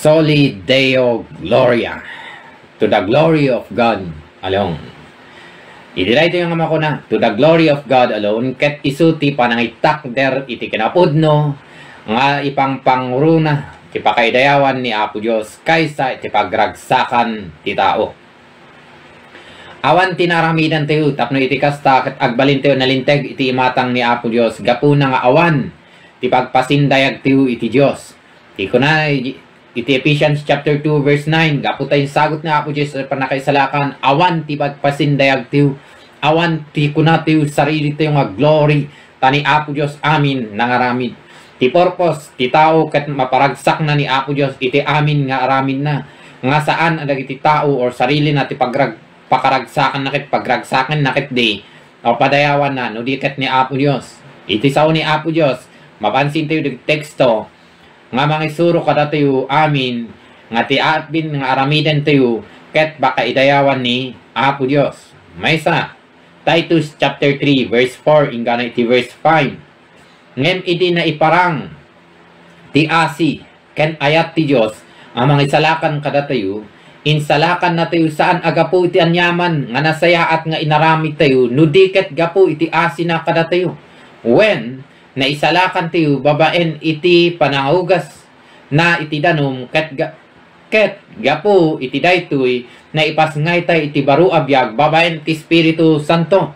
Soli Deo Gloria, to the glory of God alone. Idirayto yung ama ko na, to the glory of God alone, ket isuti panangitak der iti kinapudno, nga ipang pangruna, ti pakaidayawan ni Apo Diyos, kaysa iti pagragsakan ti tao. Awan tinaramidan tayo, tapno iti kasta, ket agbalin tayo nalinteg iti imatang ni Apo Diyos, gapuna nga awan, ti pagpasindayag tayo iti Diyos. Iko na, iti Ephesians chapter 2 verse 9, gapu tayong sagot na Apo Diyos panakaisalakan, awan ti pagpasindayag tiyo, awan ti kuna tiyo sarili tiyo nga glory, tani Apo Diyos amin nangaramid. Ti purpose, ti tao kat maparagsak na ni Apo Diyos, iti amin nga aramid na, nga saan adag iti tao or sarili na ti pakaragsakan nakit, pagragsakan nakit di, o padayawan na, no di kat ni Apo Diyos. Iti sao ni Apo Diyos, mapansin tayo di teksto, nga mga isuro kada tayo amin, nga ti atbin nga aramidan tayo, ket baka idayawan ni Apo Diyos. May sa, Titus chapter 3 verse 4, ingana iti verse 5. Ngem iti na iparang, ti asi, ken ayat ti Diyos, ang mga isalakan kada tayo, insalakan na tayo saan agapo iti anyaman, nga nasaya at nga inaramid tayo, nudiket gapo iti asi na kada tayo. When, na isalakan tayo, babaen iti panangugas na iti danom, ket gapo iti daytoy, na ipasngay tayo iti baro abiyag, babaen ti Espiritu Santo.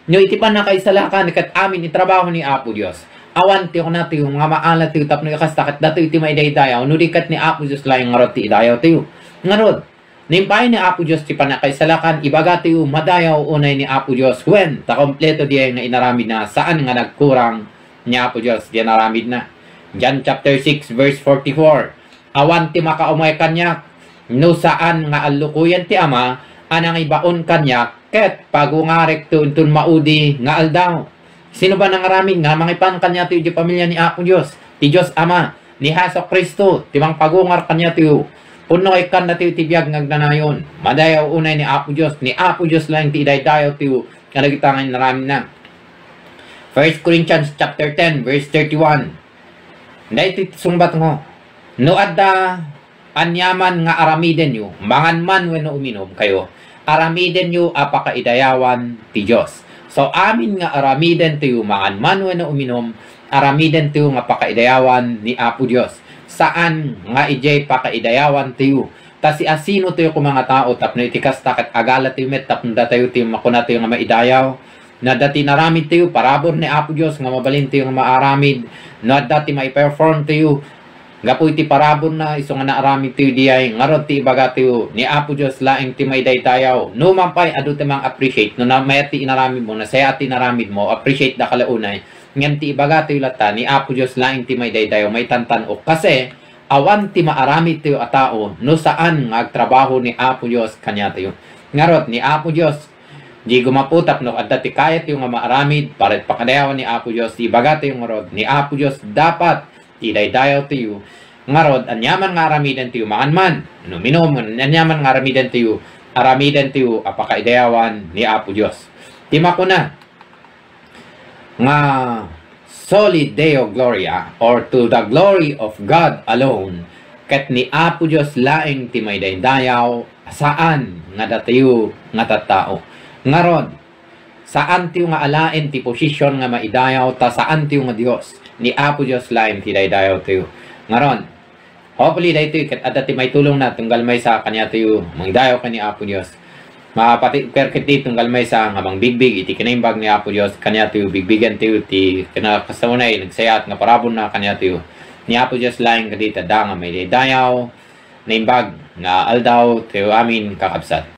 No iti panakaisalakan, ket amin itrabaho ni Apo Diyos. Awan tiyo na tiyo, mga maalat tiyo, tapno ikasta, ket dato iti maidaydayaw, no dikat ni Apo Diyos lang nga ti idayaw tiyo. Ngarod, nimpay ni Apo Diyos ti panakaisalakan, ibaga tiyo, madayaw unay ni Apo Diyos, when, ta kompleto diya nga inaramid na, saan nga nagkurang ni Apo Diyos, diyan naramid na. John chapter 6 verse 44. Awan ti makaumay kanyak, no saan nga alukuyan ti ama, anang ibaon kanyak, ket pagungarek tuntun maudi nga aldaw. Sino ba nangaramid nga mangipan kanya ti pamilya ni Apo Diyos? Ti Diyos Ama, ni Hesus Kristo, ti mang pagungar kanya ti puno ikan na ti biyag ngagnanayon. Madayaw unay ni Apo Diyos, ni Apo Diyos lang ti idaydayaw ti kanagitangan naramid na. 1 Corinthians chapter 10 verse 31. Dahil sumbat mo, no adda anyaman nga aramiden nyo, mangan man when uminom kayo, aramiden nyo apakaidayawan ti Diyos. So amin nga aramiden tiyo, mangan man when uminom, aramiden tiyo nga pakaidayawan ni Apo Diyos. Saan nga ijay pakaidayawan tiyo? Ta si asino tiyo kung mga tao, tapno itikas takat agala tiyo met, tapno tayo tiyo makuna tiyo nga maidayaw, na dati naramid tayo, parabor ni Apo Diyos, nga mabalin tayo nga maaramid, na dati mai-perform tayo, gapo iti parabor na, iso nga naaramid tayo diyay, ngarod ti ibaga tayo, ni Apo Diyos, laing ti may daytayaw, no mampay, adu ti mang appreciate, no na may ti inaramid mo, na saya ti naramid mo, appreciate na kalaunay, ngayon ti ibaga tayo lata, ni Apo Diyos, laing ti may daytayaw, may tantanok, kasi, awan ti maaramid tayo at tao, no saan nga agtrabaho ni Apo Diyos, kanya tayo, ngarod, ni Apo Diyos, di gumaputap no, at dati kayat yung maaramid, paret pakadayawan ni Apo Diyos, ibagat yung ngarod, ni Apo Diyos, dapat, idaydayaw tiyo, ngarod, anyaman nga aramidan tiyo, mangan man, no, minom, anyaman nga aramidan tiyo, apakaidayawan ni Apo Diyos. Tima ko na, nga, Soli Deo Gloria, or to the glory of God alone, ket ni Apo Diyos laing timay daydayaw, saan nga datayo nga tattao. Ngaron, saan tiyo nga alain ti posisyon nga maidayaw, ta saan tiyo nga Diyos, ni Apo Diyos lain ti daydayaw tiyo. Ngaron, hopefully dahi tiyo, kat adati may tulong na, tunggal may sa kanya tiyo, mangidayaw ka ni Apo Diyos. Mapati, kerkit ti, tunggal may sa nga mang bigbig, iti kinaimbag ni Apo Diyos, kanya tiyo, bigbigan tiyo, ti kinakasamunay, nagsayat nga parabon na kanya tiyo. Ni Apo Diyos lain kadita, da nga may daydayaw, naimbag, nga aldaw, tiyo amin kakabsat.